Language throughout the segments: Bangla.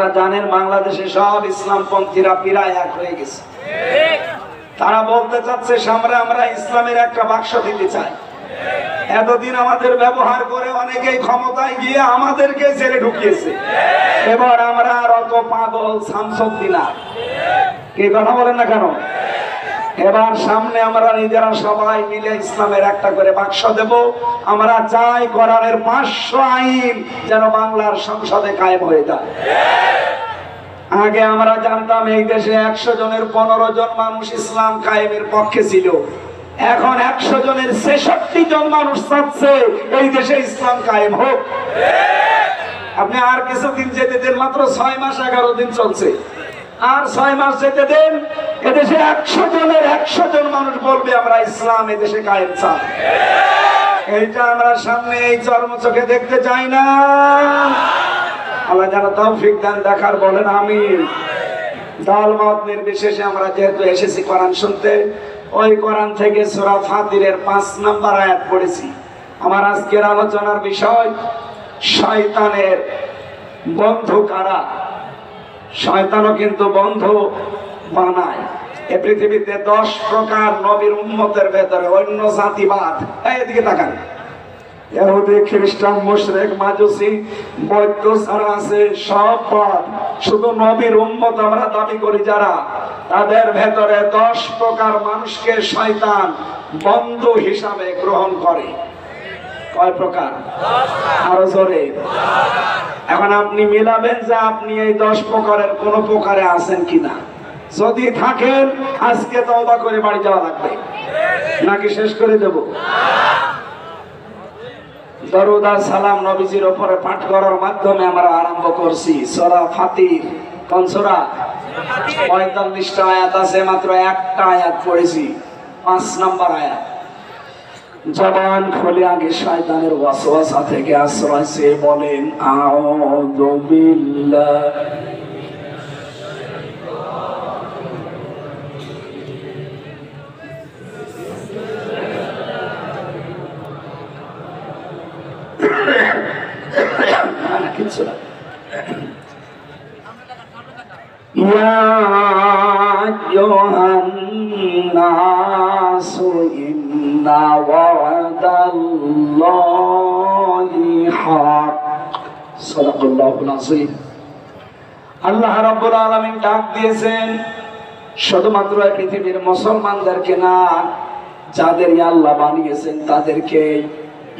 আপনারা জানেন বাংলাদেশে সব ইসলামপন্থীরা প্রায় এক হয়ে গেছে। তারা বলতে চাচ্ছে সামনে আমরা ইসলামের একটা বাক্স দিতে চাই। এতদিন আমাদের ব্যবহার করে অনেকেই ক্ষমতায় গিয়ে আমাদেরকে জেলে ঢুকিয়েছে। এবার আমরা আর অত পাগল শামসুদ্দিন না, কি কথা বলেন না কেন? এবার সামনে আমরা নিজেরা সবাই মিলে ইসলামের একটা করে বাক্স দেব। আমরা চাই কোরআনের 500 আইন যেন বাংলার সংসদে কায়েম হয়ে যায়। আগে আমরা জানতাম এই দেশে 100 জনের 15 জন মানুষ ইসলাম কায়েমের পক্ষে ছিল। এখন 100 জনের 66 জন মানুষ চাচ্ছে এই দেশে ইসলাম কায়েম হোক। আপনি আর কিছুদিন যেতে দেন, মাত্র 6 মাস 11 দিন চলছে, আর 6 মাস যেতে দেন, এদেশে 100 জনের 100 জন মানুষ বলবে আমরা ইসলাম এদেশে কায়েম চাই। এইটা আমরা সামনে এই চর্ম চোখে দেখতে চাই না। আল্লাহ যেন তৌফিক দেন দেখার, বলেন আমিন। দল মত নির্বিশেষে আমরা যেহেতু এসেছি কোরআন শুনতে, ওই কোরআন থেকে সূরা ফাতিরের 5 নম্বর আয়াত পড়েছি। আমার আজকের আলোচনার বিষয় শয়তানের বন্ধু কারা। শয়তানও কিন্তু বন্ধু বানায়। এই পৃথিবীতে 10 প্রকার নবীর উম্মতের ভেতরে অন্য জাতিবাদ, এদিকে তাকান, ইহুদি খ্রিস্টান মুশরিক মাজুসি বৌদ্ধ ছাড়া আছে সব বাদ। শুধু নবীর উম্মত আমরা দাবি করি যারা, তাদের ভেতরে 10 প্রকার মানুষকে শয়তান বন্ধু হিসাবে গ্রহণ করে। কয় প্রকার? আরো জোরে। এখন আপনি মিলাবেন যে আপনি এই 10 প্রকারের কোন প্রকারে আছেন কিনা। যদি থাকেন আজকে তওবা করে বাড়ি যাওয়া লাগবে, নাকি শেষ করে দেব? দরুদ আর সালাম নবীজির উপরে পাঠ করার মাধ্যমে আমরা আরম্ভ করছি সূরা ফাতির। কোন সূরা? 45টা আয়াত আছে, মাত্র একটা আয়াত পড়েছি, 5 নম্বর আয়াত। জবান খুলে আগে শয়তানের ওয়াসওয়াসা থেকে আশ্রয় চেয়ে বলেন আউযু বিল্লাহ। কিছু না। ইয়া আইয়ুহান নাসু ইন্না ওয়াদাল্লাহি হক। সাদাকাল্লাহুল আযীম। আল্লাহ রাব্বুল আলামিন ডাক দিয়েছেন শুধুমাত্র এই পৃথিবীর মুসলমানদেরকে না, যাদের আল্লাহ বানিয়েছেন তাদেরকে।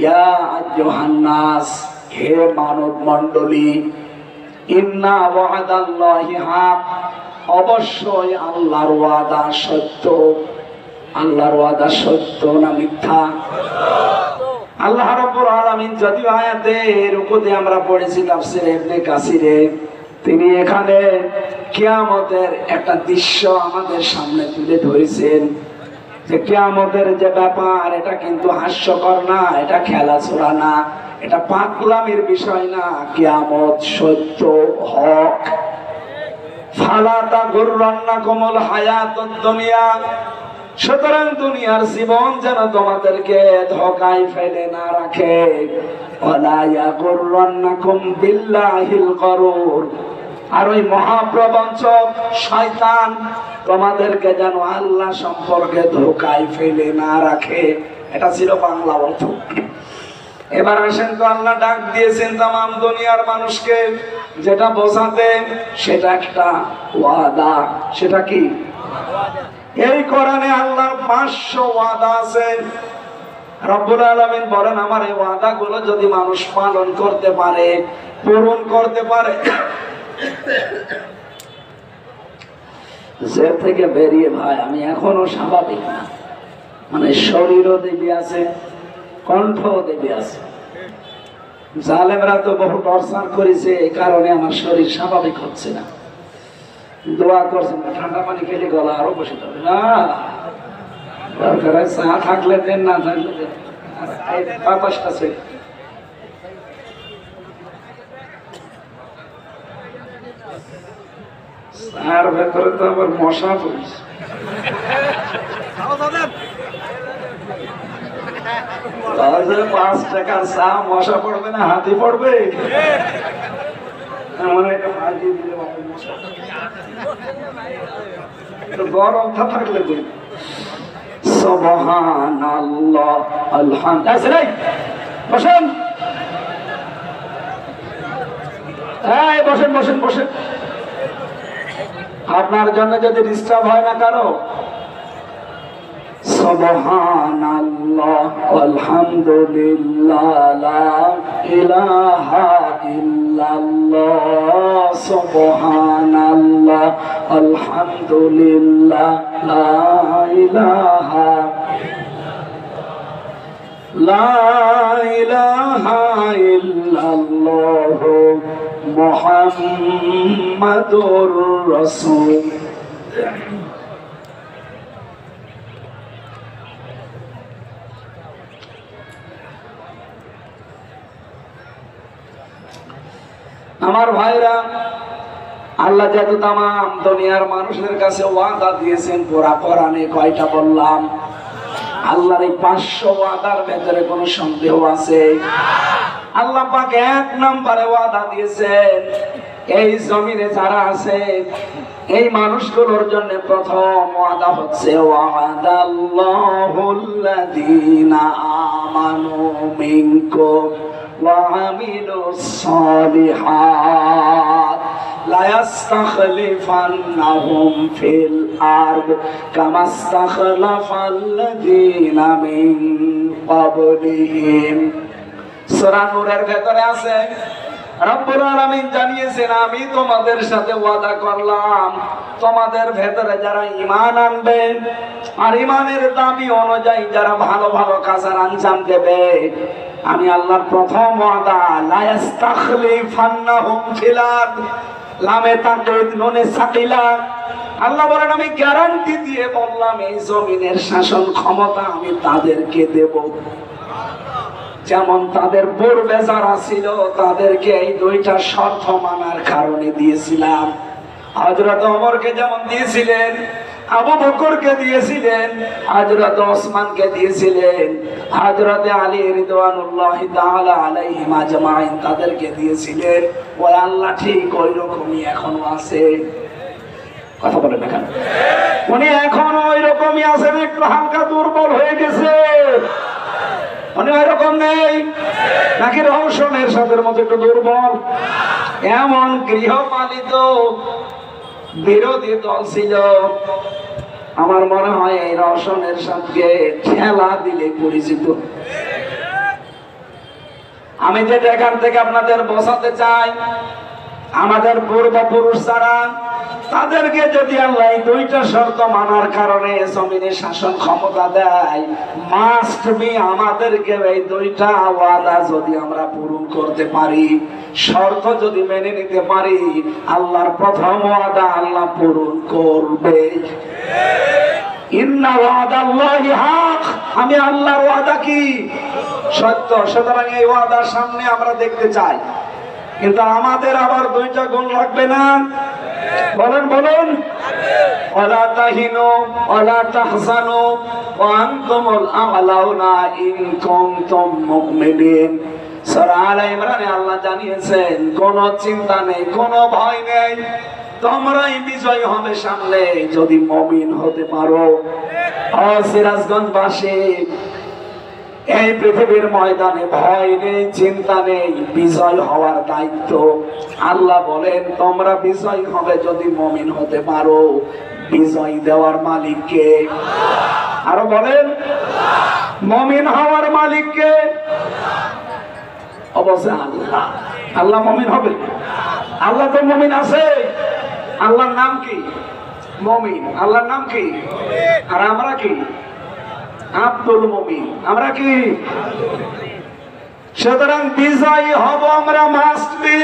ইয়া আইয়ুহান নাস, হে মানব মণ্ডলী, ইন্না ওয়াদাল্লাহি হক, অবশ্যই আল্লাহর ওয়াদা সত্য। আল্লাহর ওয়াদা সত্য না মিথ্যা? আল্লাহ রাব্বুল আলামিন যদিও আয়াতের উপরে আমরা পড়েছি তাফসীরে ইবনে কাসিরে, তিনি এখানে কিয়ামতের একটা দৃশ্য আমাদের সামনে তুলে ধরেছেন যে কিয়ামতের যে ব্যাপার, এটা কিন্তু হাস্যকর না, এটা খেলাধুলা না, এটা পাগলামির বিষয় না। কিয়ামত সত্য, হক। ফালা তাগুররান্নাকুমুল হায়াতুদ দুনিয়া, সুতরাং দুনিয়ার জীবন যেন তোমাদেরকে ধোঁকায় ফেলে না রাখে। ওয়ালা ইয়াগুররান্নাকুম বিল্লাহিল গরুর, আর ওই মহাপ্রবঞ্চক শয়তান তোমাদেরকে যেন আল্লাহ সম্পর্কে ধোঁকায় ফেলে না রাখে। এটা ছিল বাংলা অর্থ। এবার আসেন তো, আল্লাহ ডাক দিয়েছেন তামাম দুনিয়ার মানুষকে, যেটা বোঝাতে সেটা একটা ওয়াদা। সেটা কি? এই কোরআনে আল্লাহর 500 ওয়াদা আছে। রব্বুল আলামিন বলেন আমার এই ওয়াদাগুলো যদি মানুষ পালন করতে পারে, পূরণ করতে পারে, যে থেকে বেরিয়ে ভাই আমি এখনো স্বাভাবিক না, মানে শরীরও দেবী আছে, কণ্ঠও দেবী আছে। জালেমরা তো বহু টর্চার করেছে, এই কারণে আমার শরীর স্বাভাবিক হচ্ছে না। দোয়া করছেন ঠান্ডা পানি খেলে গলা আরো বসে যাবে না, দরকার চা থাকলে দেন, না থাকলে দেন। বাতাসটা ছিল আর ভেতরে তো আবার মশা পড়েছে। 5 টাকার চা মশা পড়বে না হাতি পড়বে? গরম থাকলে সুবহানাল্লাহ আলহামদুলিল্লাহ। বসেন, বসেন বসেন বসেন। আপনার জন্য যদি ডিস্টার্ব হয় না কারো, সুবহানাল্লাহ আলহামদুলিল্লাহ লা ইলাহা ইল্লাল্লাহ, সুবহানাল্লাহ আলহামদুলিল্লাহ লা ইলাহা ইল্লাল্লাহ মুহাম্মাদুর রাসূল। আমার ভাইরা, আল্লাহ যেহেতু তাম দুনিয়ার মানুষের কাছে ওয়াদা দিয়েছেন, পুরা কোরআনে কয়টা বললাম? আল্লাহর এই 500 ওয়াদার ভেতরে কোনো সন্দেহ আছে? আল্লাহ পাক 1 নম্বরে ওয়াদা দিয়েছেন, এই জমিনে যারা আছে এই মানুষগুলোর জন্য প্রথম ওয়াদা হচ্ছে ওয়াদাল্লাহুল্লাযীনা আমানু মিনকুম ওয়া আমিলুস সালিহাত লা ইস্তাখলিফান্নাহুম ফিল আরদ কামা ইস্তাখলাফাল্লাযীনা মিন ক্বাবলিহিম। সূরা নূরের ভেতরে আছে, রব্বুল আলামিন জানিয়েছেন, আমি তোমাদের সাথে ওয়াদা করলাম, তোমাদের ভেতরে যারা ঈমান আনবে আর ঈমানের দাবি অনুযায়ী যারা ভালো ভালো কাজের আঞ্জাম দেবে, আমি আল্লাহর প্রথম ওয়াদা লা ইস্তাখলিফান্নাহুম ফিল আরদ, লামে তাকিদ নুনে সাকিলা। আল্লাহ বলেন, আমি গ্যারান্টি দিয়ে বললাম, এই জমিনের শাসন ক্ষমতা আমি তাদেরকে দেব। যেমন তাদের পূর্বে যারা ছিল তাদেরকে এই 2টা শর্ত মানার কারণে দিয়েছিলাম। হযরত ওমরকে যেমন দিয়েছিলেন, আবু বকরকে দিয়েছিলেন, হযরত ওসমানকে দিয়েছিলেন, হযরত আলী রিদওয়ানুল্লাহি তাআলা আলাইহিম আজমাইন তাদেরকে দিয়েছিলেন। ওই আল্লাহ ঠিক ওই রকমই এখনো আছে। কথা বলেন না কেন? উনি এখনো ওই রকমই আছেন, একটু হালকা দুর্বল হয়ে গেছে। উনি ওই রকম নেই নাকি রওশনের সাথে মতো একটু দুর্বল? এমন গৃহপালিত বিরোধী দল ছিল, আমার মনে হয় এই রওশনের সাথে খেলা দিলে পরিচিত। আমি যে এখান থেকে আপনাদের বোঝাতে চাই, আমাদের পূর্বপুরুষ যারা, তাদেরকে যদি আল্লাহ 2টা শর্ত মানার কারণে জমিনে শাসন ক্ষমতা দেয়, মাস্ট বি আমাদেরকে এই 2টা ওয়াদা যদি আমরা পূরণ করতে পারি, শর্ত যদি মেনে নিতে পারি, আল্লাহর প্রথম ওয়াদা আল্লাহ পূরণ করবে। ইন্না ওয়াদাল্লাহি হক, আমি আল্লাহর ওয়াদা কি সত্য। সুতরাং এই ওয়াদার সামনে আমরা দেখতে চাই, কিন্তু আমাদের আবার 2টা গুণ লাগবে না? বলেন বলেন। ওয়ালা তাহিনু ওয়ালা তাহজানু ওয়া আনতুমুল আ'লাউনা ইন কুনতুম মুমিনিন। সূরা আলে ইমরানে আল্লাহ জানিয়েছেন, কোনো চিন্তা নেই, কোনো ভয় নেই, তোমরাই বিজয় হবে সামনে যদি মুমিন হতে পারো। ও সিরাজগঞ্জবাসী, এই পৃথিবীর ময়দানে ভয় নেই, চিন্তা নেই, বিজয় হওয়ার দায়িত্ব আল্লাহ বলেন তোমরা বিজয় হবে যদি মুমিন হতে পারো। বিজয় দেওয়ার মালিক কে? আরো বলেন, মুমিন হওয়ার মালিক কে? অবশ্যই আল্লাহ। আল্লাহ মুমিন হবে? আল্লাহ তো মুমিন আছে। আল্লাহর নাম কি? মুমিন। আল্লাহর নাম কি? আর আমরা কি? আব্দুল মুমিন। আমরা কি? সুতরাং বিজয়ী হব আমরা মাস্ট বি।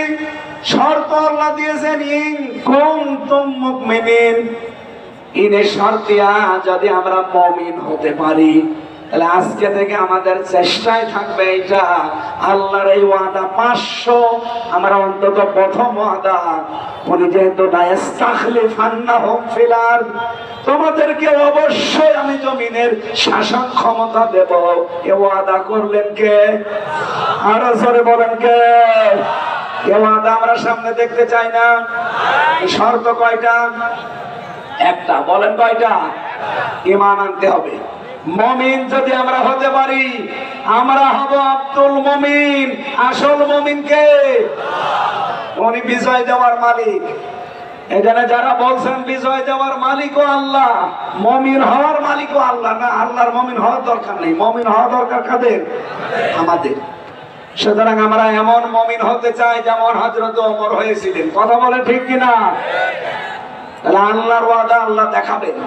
শর্ত আল্লাহ দিয়েছেন, ইন কুনতুম মুমিনিন। ইনে শর্তিয়া যদি আমরা মুমিন হতে পারি, তাহলে আজকে থেকে আমাদের চেষ্টায় থাকবে এটা, আল্লাহর এই ওয়াদা 500 আমরা অন্তত প্রথম ওয়াদা, উনি যেহেতু লা ইস্তাখলিফান্নাহুম ফিল আরদ, তোমাদেরকে অবশ্যই আমি জমিনের শাসন ক্ষমতা দেব, এ ওয়াদা করলেন কে? আরো জোরে বলেন কে? এ ওয়াদা আমরা সামনে দেখতে চাই না। শর্ত কয়টা? একটা। বলেন কয়টা? ঈমান আনতে হবে। মুমিন যদি আমরা হতে পারি, আমরা হব আব্দুল মুমিন। আসল মুমিন কে? উনি বিজয় দেওয়ার মালিক। এখানে যারা বলছেন বিজয় দেওয়ার মালিকও আল্লাহ, মুমিন হওয়ার মালিকও আল্লাহ, না, আল্লাহর মুমিন হওয়ার দরকার নেই। মুমিন হওয়া দরকার কাদের? আমাদের। সুতরাং আমরা এমন মুমিন হতে চাই যেমন হযরত ওমর হয়েছিলেন। কথা বলে ঠিক কিনা? তাহলে আল্লাহর ওয়াদা আল্লাহ দেখাবেন।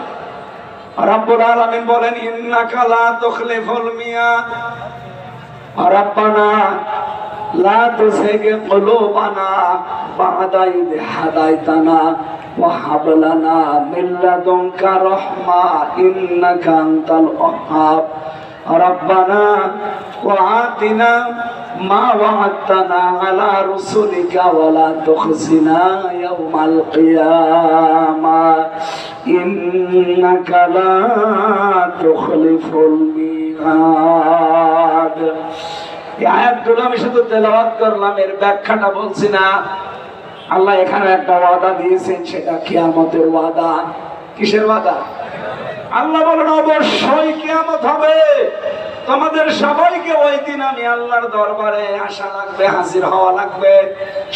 রব্বুল আলামিন বলেন ইন্নাকা লা তুখলিফুল মিয়াদ রাব্বানা লা তুযিগ কুলুবানা বা'দা ইয হাদাইতানা ওয়া হাব লানা মিন লাদুনকা রাহমা ইন্নাকা আনতাল ওয়াহ্হাব রব্বানা ওয়া আতিনা মা ওয়া'আদতানা আলা রুসুলিকা ওয়া লা তুখজিনা ইয়াওমাল কিয়ামাহ ইন্নাকা লা তুখলিফুল মিয়াদ। এই আয়াতগুলো আমি শুধু তেলাওয়াত করলাম, এর ব্যাখ্যাটা বলছি না। আল্লাহ এখানে একটা ওয়াদা দিয়েছেন, সেটা কিয়ামতের ওয়াদা। কিসের ওয়াদা? আল্লাহ বলেন অবশ্যই কিয়ামত হবে, তোমাদের সবাইকে ওই দিন আমি আল্লাহর দরবারে আসা লাগবে, হাজির হওয়া লাগবে।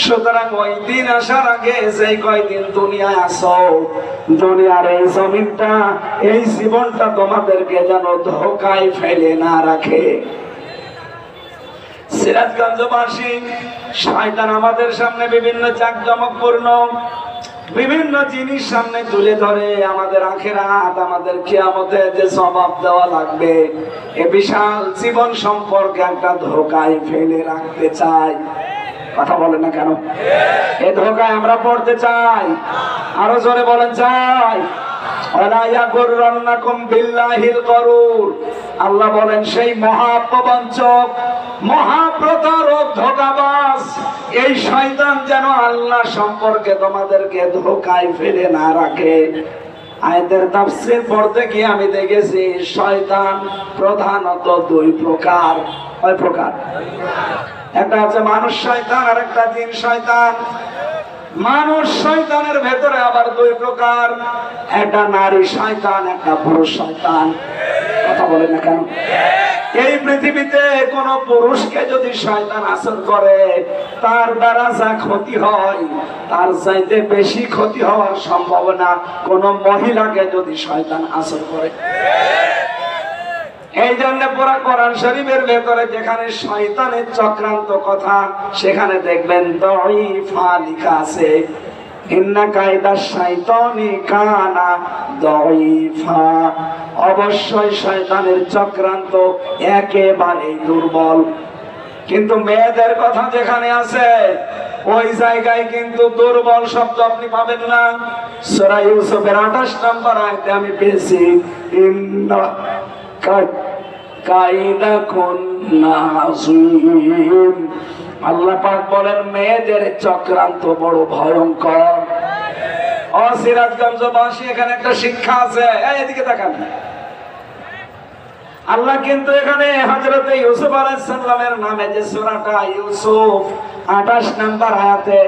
সুতরাং ওই দিন আসার আগে যে কয়দিন দুনিয়ায় আসো, দুনিয়ার এই জমিনটা, এই জীবনটা তোমাদেরকে যেন ধোঁকায় ফেলে না রাখে। সিরাজগঞ্জবাসী, শয়তান আমাদের সামনে বিভিন্ন জাঁকজমকপূর্ণ বিভিন্ন জিনিস সামনে তুলে ধরে আমাদের আখিরাত, আমাদের কিয়ামতে যে জবাব দেওয়া লাগবে, এ বিশাল জীবন সম্পর্কে একটা ধোঁকায় ফেলে রাখতে চাই। কথা বলেন না কেন? এই ধোঁকায় আমরা পড়তে চাই। আরো জোরে বলেন চাই। আল্লাহ বলেন সেই মহাপ্রবঞ্চক, মহাপ্রতারক, ধোঁকাবাজ এই শয়তান যেন আল্লাহ সম্পর্কে তোমাদেরকে ধোঁকায় ফেলে না রাখে। আয়াতের তাফসীর পড়তে গিয়ে আমি দেখেছি শয়তান প্রধানত দুই প্রকার। কয় প্রকার? একটা হচ্ছে মানুষ শয়তান, আর একটা জিন শয়তান। মানুষ শয়তানের ভেতরে আবার দুই প্রকার, একটা নারী শয়তান, একটা পুরুষ শয়তান। কথা বলে না কেন? এই পৃথিবীতে কোন পুরুষকে যদি শয়তান আসর করে, তার দ্বারা যা ক্ষতি হয় তার চাইতে বেশি ক্ষতি হওয়ার সম্ভাবনা কোন মহিলাকে যদি শয়তান আসর করে। এই জন্য পুরা কোরআন শরীফের ভেতরে যেখানে শয়তানের চক্রান্ত কথা, সেখানে দেখবেন দাঈফা লেখা আছে। ইন্না কায়দা শাইতানি কানা দাঈফা। অবশ্যই শয়তানের চক্রান্ত একেবারে দুর্বল। কিন্তু মেয়েদের কথা যেখানে আছে, ওই জায়গায় কিন্তু দুর্বল শব্দ আপনি পাবেন না। সূরা ইউসুফের 28 নম্বর আয়াতে আমি পেয়েছি ইন্না কায়দাকুন্না আযীম। আল্লাহ পাক বলেন মেয়েদের চক্রান্ত বড় ভয়ঙ্কর। ও সিরাজগঞ্জবাসী, এখানে একটা শিক্ষা আছে, এদিকে তাকান। আল্লাহ কিন্তু এখানে হযরত ইউসুফ আলাইহিস সালামের নামে যে সূরাটা ইউসুফ 28 নম্বর আয়াতে,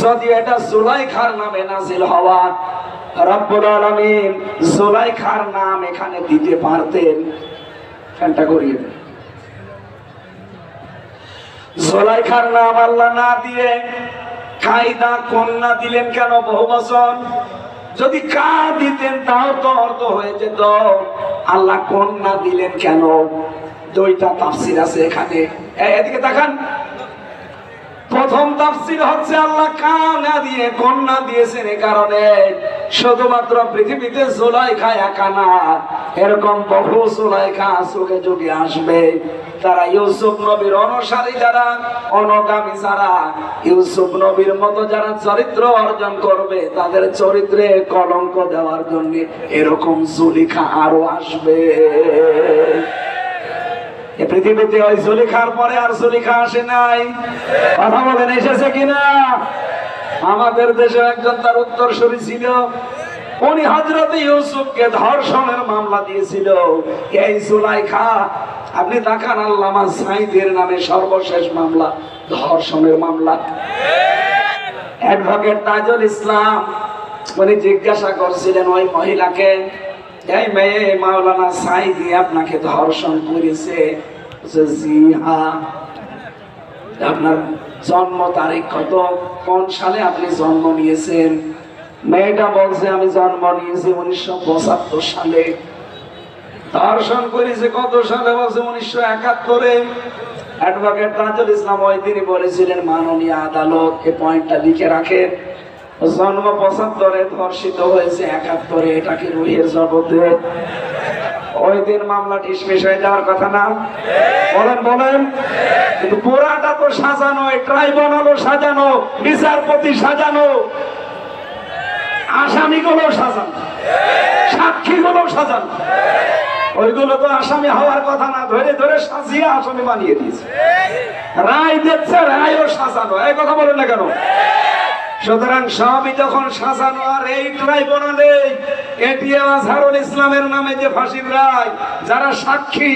যদি এটা জুলাইখার নামে নাযিল হওয়া, রব্বুল আলামিন জুলাইখার নাম এখানে দিতে পারতেন। ফ্যানটা করিয়ে দেন। জুলাইখার নাম আল্লাহ না দিয়ে কায়দা কন্যা দিলেন কেন? বহুবচন। যদি কা দিতেন তাও তো অর্থ হয়ে যেত। আল্লাহ কন্যা দিলেন কেন? দুইটা তাফসীর আছে এখানে, এদিকে তাকান। প্রথম তাফসীর হচ্ছে আল্লাহ কানা দিয়ে কন্যা দিয়েছেন এই কারণে শুধুমাত্র পৃথিবীতে জুলাইখা একা না, এরকম বহু জুলাইখা যুগে যুগে আসবে। তারা ইউসুফ নবীর অনুসারী, যারা অনুগামী, যারা ইউসুফ নবীর মতো যারা চরিত্র অর্জন করবে, তাদের চরিত্রে কলঙ্ক দেওয়ার জন্য এরকম জুলিখা আরো আসবে। এই পৃথিবীতে ওই জুলিখার পরে আর জুলিখা আসে নাই। কথা বলেন এসেছে কিনা? আমাদের দেশে একজন তার উত্তরসূরি ছিল, উনি হযরত ইউসুফকে ধর্ষণের মামলা দিয়েছিল। এই জুলাইখা, আপনি দেখান আল্লামা সাঈদের নামে সর্বশেষ মামলা ধর্ষণের মামলা। অ্যাডভোকেট তাজুল ইসলাম উনি জিজ্ঞাসা করছিলেন ওই মহিলাকে, এই মেয়ে মাওলানা সাইদি আপনাকে ধর্ষণ করেছে? জি হ্যাঁ। আপনার জন্ম তারিখ কত, কোন সালে আপনি জন্ম নিয়েছেন? মেয়েটা বলছে আমি জন্ম নিয়েছি 1975 সালে। ধর্ষণ করেছে কত সালে? বলছে 1971-এ। অ্যাডভোকেট তাজুল ইসলাম ওই দিনই বলেছিলেন, মাননীয় আদালত এই পয়েন্টটা লিখে রাখেন, জন্ম 75-এ, ধর্ষিত হয়েছে 71-এ, এটা কি রুহের জগতে? ওই দিন মামলা ডিসমিস হয়ে যাওয়ার কথা না? বলেন বলেন। কিন্তু পুরাটা তো সাজানো, ট্রাইব্যুনালও সাজানো, বিচারপতি সাজানো, আসামিগুলো সাজানো, সাক্ষীগুলো সাজানো। ওইগুলো তো আসামি হওয়ার কথা না, ধরে ধরে সাজিয়ে আসামি বানিয়ে দিয়েছে। রায় দিচ্ছে, রায়ও সাজানো। এই কথা বলেন না কেন? সুতরাং সবই যখন সাজানো, আর এই ট্রাইব্যুনালে এটিএম আজহারুল ইসলামের নামে যে ফাঁসির রায়, যারা সাক্ষী,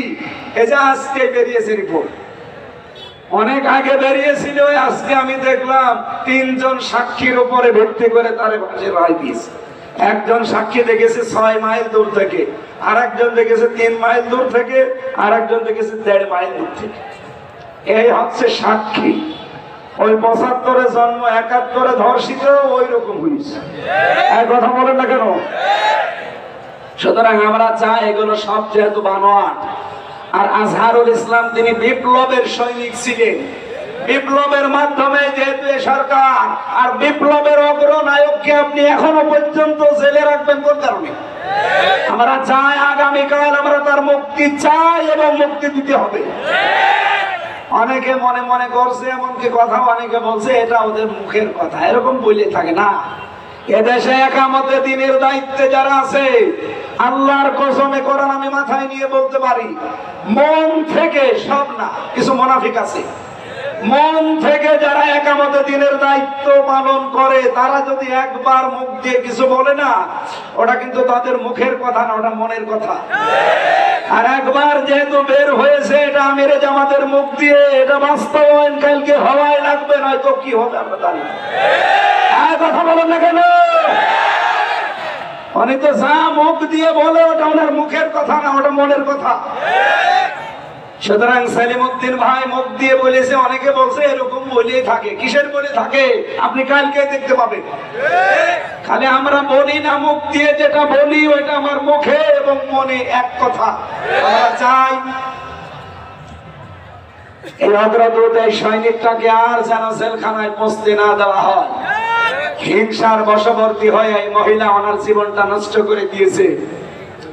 এই যে আজকে বেরিয়েছে রিপোর্ট, অনেক আগে বেরিয়েছিল, আজকে আমি দেখলাম 3 জন সাক্ষীর উপরে ভিত্তি করে তার ফাঁসির রায় দিয়েছে। একজন সাক্ষী দেখেছে 6 মাইল দূর থেকে, আর একজন দেখেছে 3 মাইল দূর থেকে, আর একজন দেখেছে 1.5 মাইল দূর থেকে। এই হচ্ছে সাক্ষী। ওই 75-এ জন্ম, 71-এ ধর্ষিত, ওই রকম হয়েছে। এক কথা বলেন না কেন? সুতরাং আমরা চাই এগুলো সব যেহেতু বানোয়াট। আর আজহারুল ইসলাম তিনি বিপ্লবের সৈনিক ছিলেন, বিপ্লবের মাধ্যমে যেহেতু এ সরকার, আর বিপ্লবের অগ্রনায়ককে আপনি এখনো পর্যন্ত জেলে রাখবেন কোন কারণে? আমরা চাই আগামীকাল আমরা তার মুক্তি চাই, এবং মুক্তি দিতে হবে। অনেকে মনে মনে করছে, এমনকি কথা অনেকে বলছে এটা ওদের মুখের কথা, এরকম বলে থাকে না। এদেশে একামতে দ্বীনের দায়িত্বে যারা আছে, আল্লাহর কসমে কোরআন আমি মাথায় নিয়ে বলতে পারি, মন থেকে, সব না, কিছু মুনাফিক আছে, মন থেকে যারা একামতে দ্বীনের দায়িত্ব পালন করে, তারা যদি একবার মুখ দিয়ে কিছু বলে না, ওটা কিন্তু তাদের মুখের কথা না, ওটা মনের কথা। আর একবার যেহেতু বের হয়েছে, এটা আমিরে জামাতের মুখ দিয়ে, এটা বাস্তবায়ন কালকে হওয়াই লাগবে, নয়তো কি হবে আমরা জানি না। কথা বলেন না কেন? অনেক তো যা মুখ দিয়ে বলে ওটা ওনার মুখের কথা না, ওটা মনের কথা। সুতরাং সেলিমউদ্দিন ভাই মুখ দিয়ে বলেছে, অনেকে বলছে এরকম বলেই থাকে। কিসের বলে থাকে আপনি কালকে দেখতে পাবেন। খালি আমরা বলি না, মুখ দিয়ে যেটা বলি ওইটা আমার মুখে এবং মনে এক কথা। আমরা চাই এই অগ্রদূত, এই সৈনিকটাকে আর যেন জেলখানায় পৌঁছতে না দেওয়া হয়। হিংসার বশবর্তী হয়ে এই মহিলা ওনার জীবনটা নষ্ট করে দিয়েছে।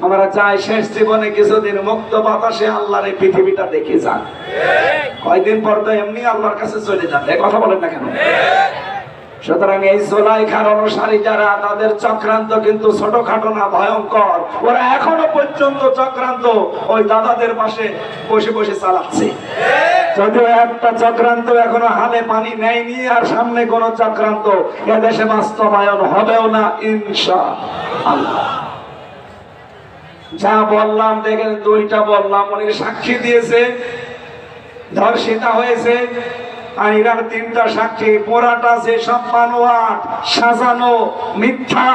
আমরা চাই শেষ জীবনে কিছুদিন মুক্ত বাতাসে আল্লাহর এই পৃথিবীটা দেখে যান। কয়দিন পর তো এমনি আল্লাহর কাছে চলে যাবে, কথা বলেন না কেন? সুতরাং এই জুলাইখার অনুসারী যারা, তাদের চক্রান্ত কিন্তু ছোটখাটো না, ভয়ঙ্কর। ওরা এখনো পর্যন্ত চক্রান্ত ওই দাদাদের পাশে বসে বসে চালাচ্ছে। যদিও একটা চক্রান্ত এখনো হালে পানি নেয়নি, আর সামনে কোন চক্রান্ত এদেশে বাস্তবায়ন হবেও না ইনশাআল্লাহ। যা বললাম দেখেন, 2টা বললাম, উনি সাক্ষী দিয়েছে, ধর্ষিতা হয়েছে, আর এরা 3টা সাক্ষী। পোড়াটা যে সব বানোয়াট, সাজানো, মিথ্যা।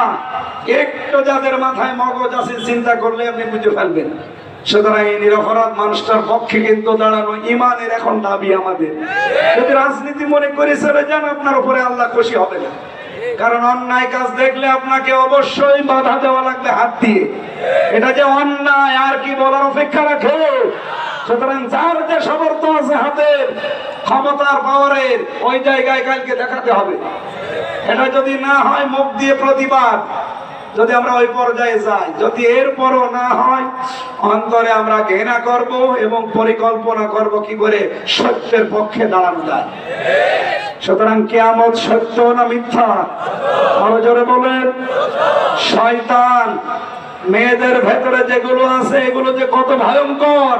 একটু যাদের মাথায় মগজ আছে, চিন্তা করলে আপনি বুঝে ফেলবেন। সুতরাং এই নিরপরাধ মানুষটার পক্ষে কিন্তু দাঁড়ানো ইমানের এখন দাবি আমাদের। যদি রাজনীতি মনে করে চলে যান, আপনার উপরে আল্লাহ খুশি হবে না। কারণ অন্যায় কাজ দেখলে আপনাকে অবশ্যই বাধা দেওয়া লাগবে হাত দিয়ে। এটা যে অন্যায় আর কি বলার অপেক্ষা রাখে? সুতরাং যার যে সামর্থ্য আছে হাতের, ক্ষমতার, পাওয়ারের, ওই জায়গায় কালকে দেখাতে হবে। এটা যদি না হয় মুখ দিয়ে প্রতিবাদ, যদি আমরা ওই পর্যায়ে যাই, যদি এরপরও না হয়, অন্তরে আমরা ঘৃণা করব এবং পরিকল্পনা করব কি করে সত্যের পক্ষে দাঁড়ানো যায়। সুতরাং কিয়ামত সত্য না মিথ্যা? আরো জোরে বলেন। শয়তান মেয়েদের ভেতরে যেগুলো আছে, এগুলো যে কত ভয়ঙ্কর।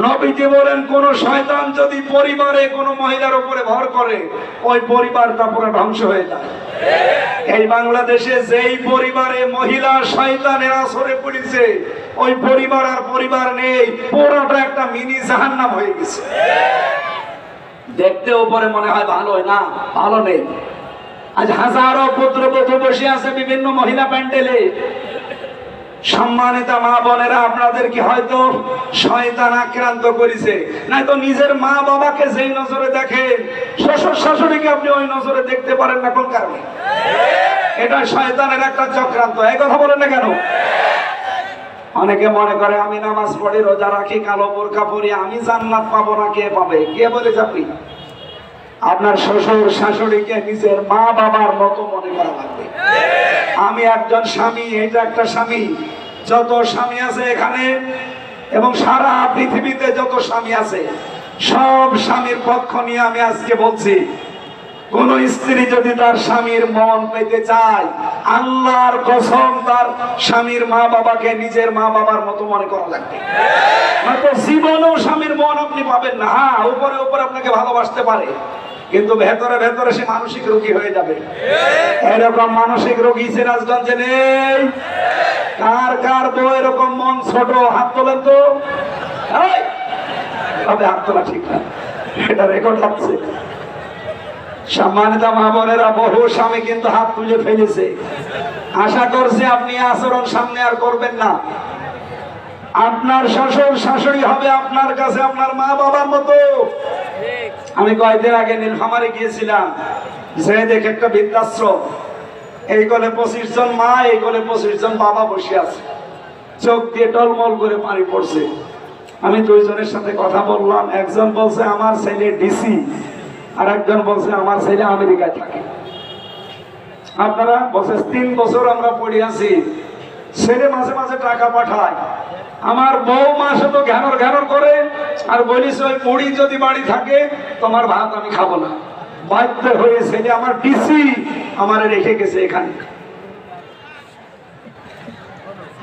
নবীজি বলেন, কোন শয়তান যদি পরিবারে কোন মহিলার উপরে ভর করে, ওই পরিবারটা পুরো ধ্বংস হয়ে যায়। এই বাংলাদেশে যেই পরিবারে মহিলা শয়তানের আসরে পড়েছে, ওই পরিবার আর পরিবার নেই, পুরোটা একটা মিনি জাহান্নাম হয়ে গেছে। দেখতে উপরে মনে হয় ভালো, না ভালো নেই। আজ হাজারো পুত্রবধূ বসে আছে বিভিন্ন মহিলা প্যান্ডেলে। সম্মানিত মা বোনেরা, আপনাদের কি হয়তো শয়তান আক্রান্ত করেছে? নাই তো নিজের মা বাবাকে যেই নজরে দেখেন, শ্বশুর শাশুড়িকে আপনি ওই নজরে দেখতে পারেন না। কোন কারণে? এটা শয়তানের একটা চক্রান্ত। এই কথা বলেন না কেন? অনেকে মনে করে আমি নামাজ পড়ি, রোজা রাখি, কালো বোরকা পরি, আমি জান্নাত পাবো না। কে পাবে? কে বলেছে আপনি? আপনার শ্বশুর শাশুড়িকে নিজের মা বাবার মতো মনে করা লাগবে। আমি একজন স্বামী, এটা একটা স্বামী। যত স্বামী আছে এখানে এবং সারা পৃথিবীতে যত স্বামী আছে, সব স্বামীর পক্ষ নিয়ে আমি আজকে বলছি, কোন স্ত্রী যদি তার স্বামীর মন পেতে চায়, আল্লাহর কসম তার স্বামীর মা বাবাকে নিজের মা বাবার মতো মনে করা লাগবে। নয়তো জীবনেও স্বামীর মন আপনি পাবেন না। হ্যাঁ, উপরে উপরে আপনাকে ভালোবাসতে পারে, কিন্তু ভেতরে ভেতরে সে মানসিক রোগী হয়ে যাবে। এরকম মানসিক রোগী সিরাজগঞ্জে নেই? কার কার বউ এরকম মন ছোট? হাত তোলেন তো। তবে হাত তোলা ঠিক না, এটা রেকর্ড হচ্ছে। সম্মানিত মা বোনেরা, বহু স্বামী কিন্তু হাত তুলে ফেলেছে। আশা করছি আপনি আচরণ সামনে আর করবেন না। আপনার শ্বশুর শাশুড়ি হবে আপনার কাছে আপনার মা বাবার মতো। আমি কয়েকদিন আগে নীলফামারে গিয়েছিলাম, যে দেখে একটা বৃদ্ধাশ্রম। এই কোলে 25 জন মা, এই কোলে 25 জন বাবা বসে আছে। চোখ দিয়ে টলমল করে পানি পড়ছে। আমি দুইজনের সাথে কথা বললাম। একজন বলছে আমার ছেলে ডিসি, আর একজন বলছে আমার ছেলে আমেরিকায় থাকে। আপনারা বলছে 3 বছর আমরা পড়ে আছি, ছেলে মাঝে মাঝে টাকা পাঠায়, আমার বউ মাসে তো ঘ্যানর ঘ্যানর করে, আর বলিস ওই মুড়ি যদি বাড়ি থাকে তোমার ভাত আমি খাবো না। বাধ্য হয়ে ছেলে আমার ডিসি আমারে রেখে গেছে এখানে।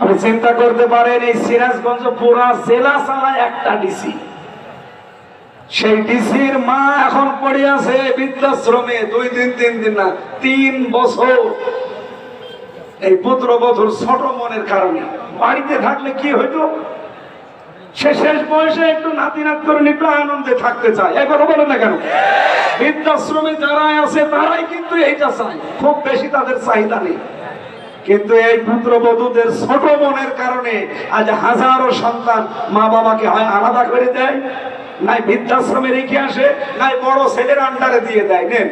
আপনি চিন্তা করতে পারেন, এই সিরাজগঞ্জ পুরা জেলা চালায় একটা ডিসি। সেই ডিসির মা এখন পড়ে আছে বৃদ্ধাশ্রমে 2 দিন 3 দিন না 3 বছর। এই পুত্রবধূর ছোট মনের কারণে। বাড়িতে থাকলে কি হইতো? সে শেষ বয়সে একটু নাতি নাত করে একটু আনন্দে থাকতে চায়। এই কথা বলেন না কেন? বৃদ্ধাশ্রমে যারা আছে তারাই কিন্তু এইটা চায়, খুব বেশি তাদের চাহিদা নেই। কিন্তু এই পুত্রবধূদের ছোট মনের কারণে আজ হাজারো সন্তান মা বাবাকে হয় আলাদা করে দেয়, নাই বৃদ্ধাশ্রমে রেখে আসে, নাই বড় ছেলের আন্ডারে দিয়ে দেয়। নেন,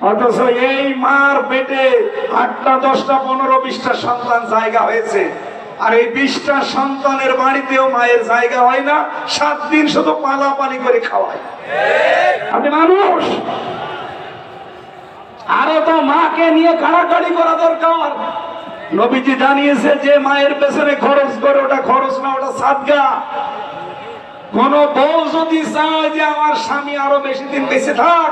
অথচ এই মার পেটে 8টা 10টা 15 20টা সন্তান জায়গা হয়েছে, আর এই 20টা সন্তানের বাড়িতেও মায়ের জায়গা হয় না। 7 দিন শুধু পালাপালি করে খাওয়ায়। আপনি মানুষ, আরো তো মাকে নিয়ে কাড়াকাড়ি করা দরকার। নবীজি জানিয়েছে যে মায়ের পেছনে খরচ করে, ওটা খরচ না, ওটা সাদগা। কোন বউ যদি চায় যে আমার স্বামী আরো বেশি দিন বেঁচে থাক,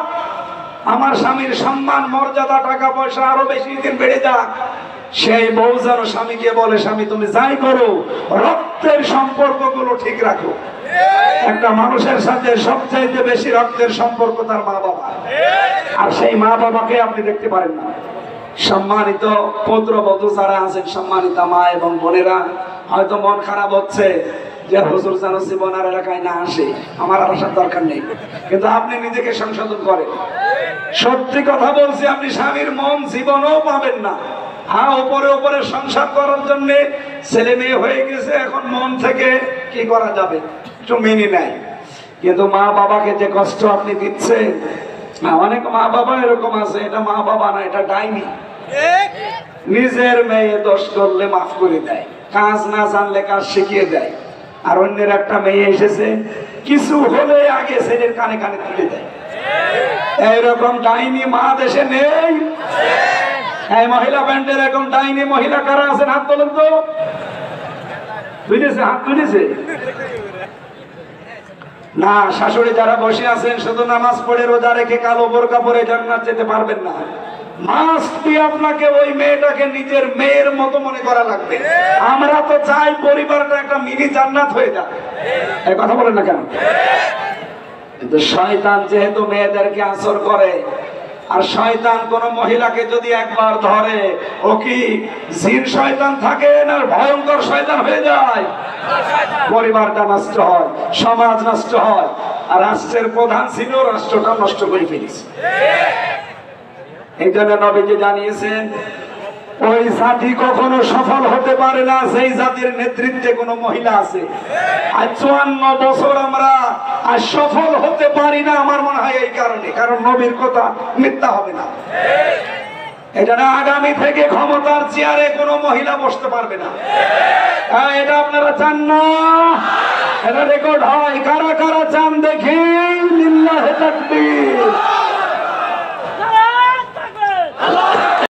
আমার স্বামীর সম্মান মর্যাদা টাকা পয়সা আরো বেশি দিন বেড়ে যাক, সেই বউ যেন স্বামীকে বলে, স্বামী তুমি যাই করো, রক্তের সম্পর্কগুলো ঠিক রাখো। একটা মানুষের সাথে সবচাইতে বেশি রক্তের সম্পর্ক তার মা বাবা, আর সেই মা বাবাকে আপনি দেখতে পারেন না। সম্মানিত পুত্রবধূ যারা আছেন, সম্মানিত মা এবং বোনেরা, হয়তো মন খারাপ হচ্ছে যে হুজুর যেন জীবনের এলাকায় না আসে। আমার আর আসার দরকার নেই, কিন্তু আপনি নিজেকে সংশোধন করেন। সত্যি কথা বলছি, আপনি স্বামীর মন জীবনেও পাবেন না। হ্যাঁ, উপরে উপরে সংসার করার জন্য ছেলে মেয়ে হয়ে গেছে, এখন মন থেকে কি করা যাবে একটু মেনে নেয়। কিন্তু মা বাবাকে যে কষ্ট আপনি দিচ্ছেন, অনেক মা বাবা এরকম আছে, এটা মা বাবা না, এটা ডাইনি। নিজের মেয়ে দোষ করলে মাফ করে দেয়, কাজ না জানলে কাজ শিখিয়ে দেয়। আর অন্যের একটা মেয়ে এসেছে, কিছু হলে আগে ছেলের কানে কানে তুলে দেয়। এইরকম ডাইনি মা দেশে নেই? এই মহিলা ব্যান্ডের এরকম ডাইনি মহিলা কারা আছেন? হাত তোলেন তো। তুলেছে, হাত তুলেছে না? শাশুড়ি যারা বসে আছেন, শুধু নামাজ পড়ে রোজা রেখে কালো বোরকা পরে জান্নাত যেতে পারবেন না। মাস্ট বি আপনাকে ওই মেয়েটাকে নিজের মেয়ের মতো মনে করা লাগবে। আমরা তো চাই পরিবারটা একটা মিনি জান্নাত হয়ে যাক। এই কথা বলেন না কেন? কিন্তু শয়তান যেহেতু মেয়েদেরকে আসর করে, আর শয়তান কোন মহিলাকে যদি একবার ধরে, ও কি জিন শয়তান থাকে না ভয়ঙ্কর শয়তান হয়ে যায়? পরিবারটা নষ্ট হয়, সমাজ নষ্ট হয়। আর রাষ্ট্রের প্রধান ছিল, রাষ্ট্রটা নষ্ট করে ফেলেছে। এই জন্য নবীজি জানিয়েছেন ওই জাতি কখনো সফল হতে পারে না সেই জাতির নেতৃত্বে কোনো মহিলা আছে। আর 54 বছর আমরা আর সফল হতে পারি না, আমার মনে হয় এই কারণে, কারণ নবীর কথা মিথ্যা হবে না। এটা না আগামী থেকে ক্ষমতার চেয়ারে কোনো মহিলা বসতে পারবে না। এটা আপনারা চান না? এটা রেকর্ড হয়, কারা কারা চান দেখি লিল্লাহি তাকবীর।